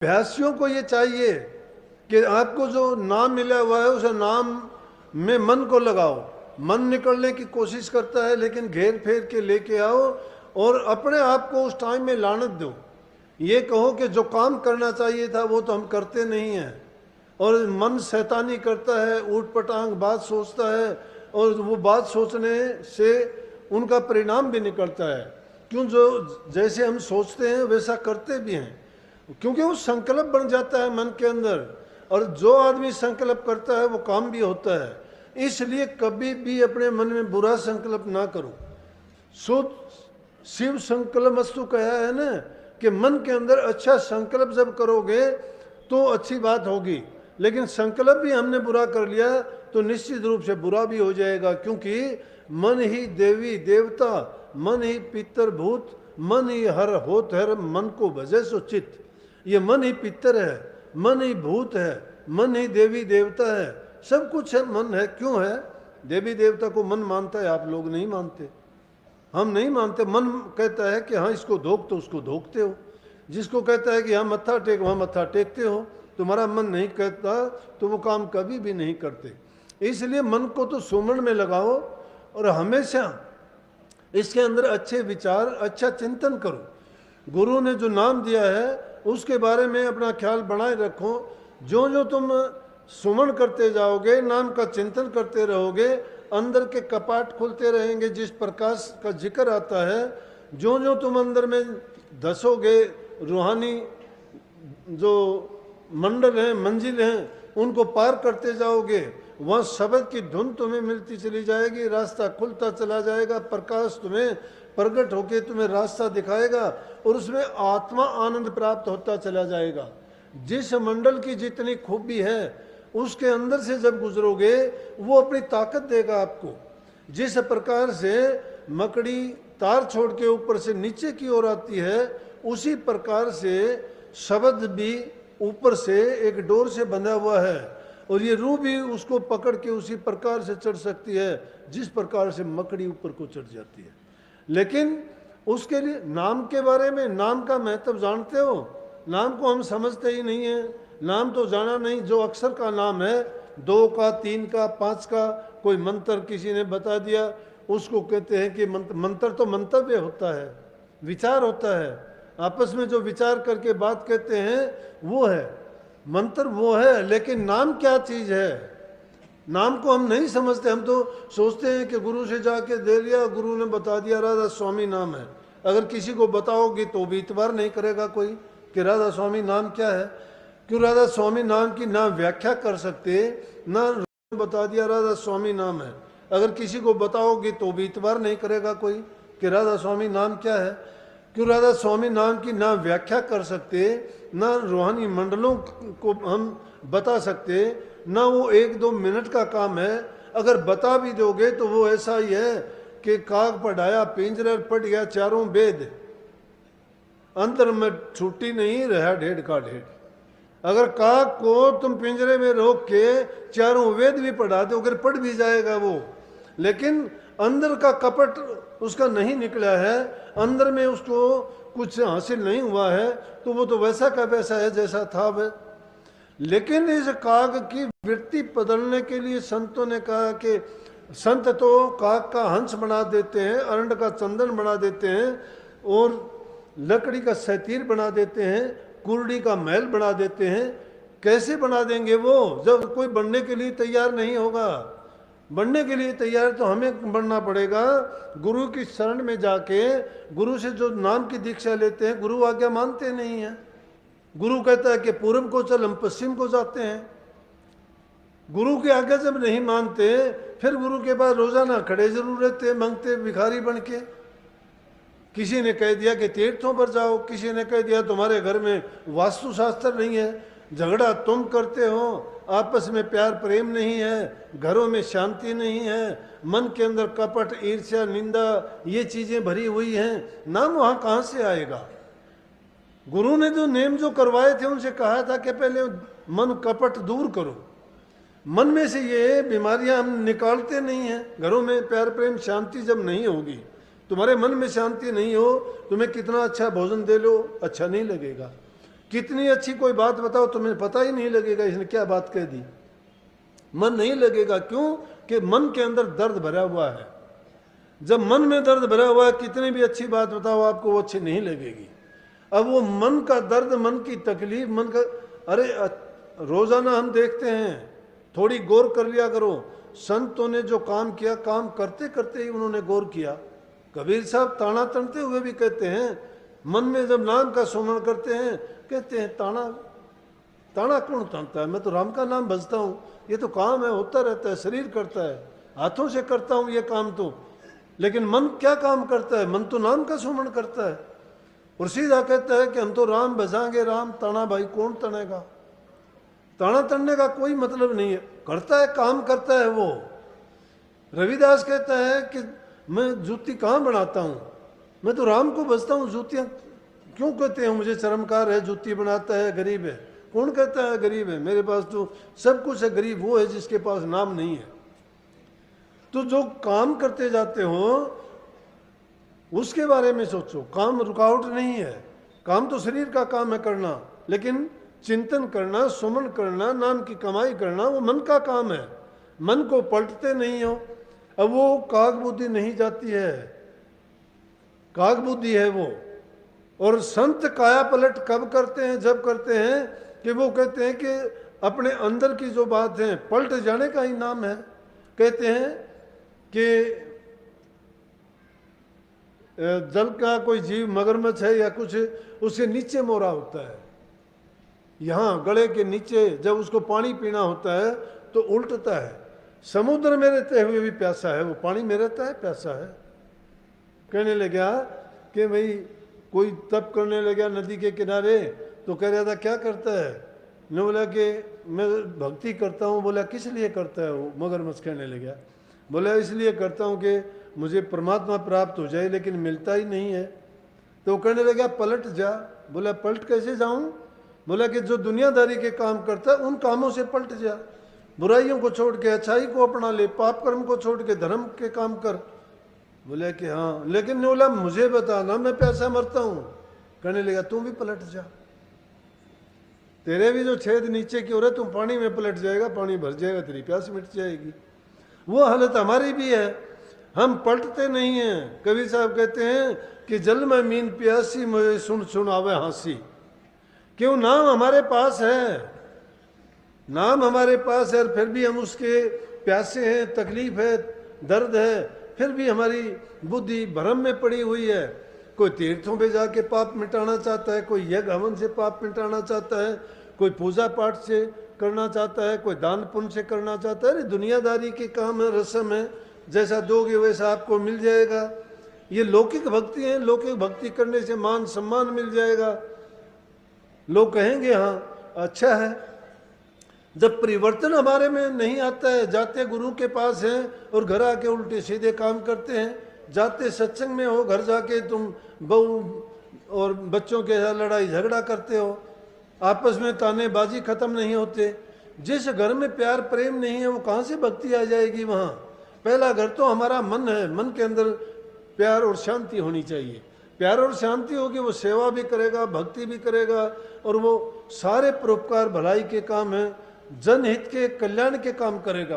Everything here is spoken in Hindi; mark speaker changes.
Speaker 1: अभ्यासियों को ये चाहिए कि आपको जो नाम मिला हुआ है उस नाम में मन को लगाओ। मन निकलने की कोशिश करता है, लेकिन घेर फेर के लेके आओ और अपने आप को उस टाइम में लानत दो। ये कहो कि जो काम करना चाहिए था वो तो हम करते नहीं हैं, और मन शैतानी करता है, ऊट पटांग बात सोचता है, और वो बात सोचने से उनका परिणाम भी निकलता है। क्यों? जो जैसे हम सोचते हैं वैसा करते भी हैं, क्योंकि वो संकल्प बन जाता है मन के अंदर, और जो आदमी संकल्प करता है वो काम भी होता है। इसलिए कभी भी अपने मन में बुरा संकल्प ना करो। शुद्ध शिव संकल्प मस्तु कहा है ना, कि मन के अंदर अच्छा संकल्प जब करोगे तो अच्छी बात होगी, लेकिन संकल्प भी हमने बुरा कर लिया तो निश्चित रूप से बुरा भी हो जाएगा। क्योंकि मन ही देवी देवता, मन ही पितर भूत, मन ही हर होत हर, मन को भजे सो चित्त। ये मन ही पितर है, मन ही भूत है, मन ही देवी देवता है, सब कुछ है, मन है। क्यों है? देवी देवता को मन मानता है, आप लोग नहीं मानते, हम नहीं मानते। मन कहता है कि हाँ इसको धोख, तो उसको धोखते हो। जिसको कहता है कि हाँ मत्था टेक, वहाँ मत्था टेकते हो। तुम्हारा मन नहीं कहता तो वो काम कभी भी नहीं करते। इसलिए मन को तो सुमन में लगाओ और हमेशा इसके अंदर अच्छे विचार, अच्छा चिंतन करो। गुरु ने जो नाम दिया है उसके बारे में अपना ख्याल बनाए रखो। जो जो तुम सुमन करते जाओगे, नाम का चिंतन करते रहोगे, अंदर के कपाट खुलते रहेंगे। जिस प्रकाश का जिक्र आता है, जो जो तुम अंदर में धसोगे, रूहानी जो मंडल हैं, मंजिल हैं, उनको पार करते जाओगे, वहाँ शब्द की धुन तुम्हें मिलती चली जाएगी, रास्ता खुलता चला जाएगा, प्रकाश तुम्हें प्रकट होकर तुम्हें रास्ता दिखाएगा और उसमें आत्मा आनंद प्राप्त होता चला जाएगा। जिस मंडल की जितनी खूबी है उसके अंदर से जब गुजरोगे वो अपनी ताकत देगा आपको। जिस प्रकार से मकड़ी तार छोड़ के ऊपर से नीचे की ओर आती है, उसी प्रकार से शब्द भी ऊपर से एक डोर से बंधा हुआ है, और ये रूह भी उसको पकड़ के उसी प्रकार से चढ़ सकती है जिस प्रकार से मकड़ी ऊपर को चढ़ जाती है। लेकिन उसके लिए नाम के बारे में, नाम का महत्व जानते हो? नाम को हम समझते ही नहीं है। नाम तो जाना नहीं। जो अक्षर का नाम है, 2 का, 3 का, 5 का, कोई मंत्र किसी ने बता दिया, उसको कहते हैं कि मंत्र तो मंतव्य होता है, विचार होता है, आपस में जो विचार करके बात कहते हैं वो है मंत्र, वो है। लेकिन नाम क्या चीज़ है? नाम को हम नहीं समझते। हम तो सोचते हैं कि गुरु से जाके दे लिया, गुरु ने बता दिया राधा स्वामी नाम है। अगर किसी को बताओगे तो भी इतबार नहीं करेगा कोई कि राधा स्वामी नाम क्या है। क्यों? राधा स्वामी नाम की ना व्याख्या कर सकते, ना बता दिया राधा स्वामी नाम है। अगर किसी को बताओगे तो भी इतबार नहीं करेगा कोई कि राधा स्वामी नाम क्या है। क्यों? राधा स्वामी नाम की ना व्याख्या कर सकते, ना रूहानी मंडलों को हम बता सकते, ना वो 1-2 मिनट का काम है। अगर बता भी दोगे तो वो ऐसा ही है कि काग पढ़ाया पिंजरे पड़ गया चारों वेद, अंदर में छुट्टी नहीं रहा ढेढ़ का ढेढ़। अगर काग को तुम पिंजरे में रोक के चारों वेद भी पढ़ा दो, अगर पढ़ भी जाएगा वो, लेकिन अंदर का कपट उसका नहीं निकला है, अंदर में उसको कुछ हासिल नहीं हुआ है, तो वो तो वैसा का वैसा है जैसा था वह। लेकिन इस काग की वृत्ति बदलने के लिए संतों ने कहा कि संत तो काग का हंस बना देते हैं, अरंड का चंदन बना देते हैं, और लकड़ी का सैतीर बना देते हैं, कुर्डी का महल बना देते हैं। कैसे बना देंगे वो, जब कोई बनने के लिए तैयार नहीं होगा? बनने के लिए तैयार तो हमें बनना पड़ेगा। गुरु की शरण में जाके गुरु से जो नाम की दीक्षा लेते हैं, गुरु आज्ञा मानते नहीं हैं। गुरु कहता है कि पूर्व को चल, हम पश्चिम को जाते हैं। गुरु की आज्ञा जब नहीं मानते, फिर गुरु के पास रोजाना खड़े जरूर रहते, मांगते भिखारी बन के। किसी ने कह दिया कि तीर्थों पर जाओ, किसी ने कह दिया तुम्हारे घर में वास्तुशास्त्र नहीं है, झगड़ा तुम करते हो, आपस में प्यार प्रेम नहीं है, घरों में शांति नहीं है, मन के अंदर कपट ईर्ष्या निंदा ये चीजें भरी हुई हैं। नाम वहां कहां से आएगा? गुरु ने जो नेम जो करवाए थे उनसे कहा था कि पहले मन कपट दूर करो। मन में से ये बीमारियां हम निकालते नहीं हैं। घरों में प्यार प्रेम शांति जब नहीं होगी, तुम्हारे मन में शांति नहीं हो, तुम्हें कितना अच्छा भोजन दे लो अच्छा नहीं लगेगा। कितनी अच्छी कोई बात बताओ तुम्हें पता ही नहीं लगेगा इसने क्या बात कह दी, मन नहीं लगेगा। क्यों? कि मन के अंदर दर्द भरा हुआ है। जब मन में दर्द भरा हुआ है, कितनी भी अच्छी बात बताओ आपको वो अच्छी नहीं लगेगी। अब वो मन का दर्द, मन की तकलीफ, मन का, अरे रोजाना हम देखते हैं, थोड़ी गौर कर लिया करो। संतों ने जो काम किया, काम करते करते ही उन्होंने गौर किया। कबीर साहब ताना तनते हुए भी कहते हैं, मन में जब नाम का सुमरण करते हैं, कहते हैं ताना ताना कौन तानता है, मैं तो राम का नाम भजता हूँ, ये तो काम है, होता रहता है, शरीर करता है, हाथों से करता हूँ ये काम तो, लेकिन मन क्या काम करता है? मन तो नाम का सुमरण करता है। और सीधा कहता है कि हम तो राम भजाएंगे, राम ताना भाई कौन तनेगा? ताना तनने का कोई मतलब नहीं है, करता है, काम करता है वो। रविदास कहता है कि मैं जूती कहाँ बनाता हूँ, मैं तो राम को भजता हूँ। जूतियाँ क्यों कहते हैं मुझे चरमकार है, जूती बनाता है, गरीब है? कौन कहता है गरीब है? मेरे पास तो सब कुछ है। गरीब वो है जिसके पास नाम नहीं है। तो जो काम करते जाते हो उसके बारे में सोचो। काम रुकावट नहीं है, काम तो शरीर का काम है करना, लेकिन चिंतन करना, सुमन करना, नाम की कमाई करना, वो मन का काम है। मन को पलटते नहीं हो। अब वो काग बुद्धि नहीं जाती है, काग बुद्धि है वो। और संत काया पलट कब करते हैं? जब करते हैं कि वो कहते हैं कि अपने अंदर की जो बात है पलट जाने का ही नाम है। कहते हैं कि जल का कोई जीव मगरमच्छ है या कुछ, उसके नीचे मोरा होता है, यहाँ गले के नीचे जब उसको पानी पीना होता है तो उल्टता है। समुद्र में रहते हुए भी प्यासा है, वो पानी में रहता है, प्यासा है। कहने लगा कि भाई कोई तप करने लगा नदी के किनारे, तो कह रहा था क्या करता है? ने बोला कि मैं भक्ति करता हूँ। बोला किस लिए करता है? वो मगरमच्छ कहने लगा, बोला इसलिए करता हूँ कि मुझे परमात्मा प्राप्त हो जाए, लेकिन मिलता ही नहीं है। तो कहने लगा पलट जा। बोला पलट कैसे जाऊँ? बोला कि जो दुनियादारी के काम करता है उन कामों से पलट जा, बुराइयों को छोड़ के अच्छाई को अपना ले, पाप कर्म को छोड़ के धर्म के काम कर। बोले कि हाँ, लेकिन ने बोला मुझे बताना, मैं पैसा मरता हूँ। कहने लगा तू भी पलट जा, तेरे भी जो छेद नीचे की ओर है, तुम पानी में पलट जाएगा, पानी भर जाएगा, तेरी प्यास मिट जाएगी। वो हालत हमारी भी है, हम पलटते नहीं हैं। कबीर साहब कहते हैं कि जल में मीन प्यासी, मुझे सुन सुन आवे हंसी। क्यों? नाम हमारे पास है, नाम हमारे पास है, और फिर भी हम उसके प्यासे हैं, तकलीफ है, दर्द है, फिर भी हमारी बुद्धि भ्रम में पड़ी हुई है। कोई तीर्थों पे जाके पाप मिटाना चाहता है, कोई यज्ञ हवन से पाप मिटाना चाहता है, कोई पूजा पाठ से करना चाहता है, कोई दान पुण्य से करना चाहता है। अरे दुनियादारी के काम है, रस्म है, जैसा दोगे वैसा आपको मिल जाएगा। ये लौकिक भक्ति है, लौकिक भक्ति करने से मान सम्मान मिल जाएगा, लोग कहेंगे हाँ अच्छा है। जब परिवर्तन हमारे में नहीं आता है, जाते गुरु के पास हैं और घर आके उल्टे सीधे काम करते हैं, जाते सत्संग में हो, घर जाके तुम बहू और बच्चों के साथ लड़ाई झगड़ा करते हो, आपस में तानेबाजी खत्म नहीं होते। जिस घर में प्यार प्रेम नहीं है वो कहाँ से भक्ति आ जाएगी? वहाँ पहला घर तो हमारा मन है, मन के अंदर प्यार और शांति होनी चाहिए। प्यार और शांति होगी, वो सेवा भी करेगा, भक्ति भी करेगा, और वो सारे परोपकार भलाई के काम हैं, जनहित के कल्याण के काम करेगा।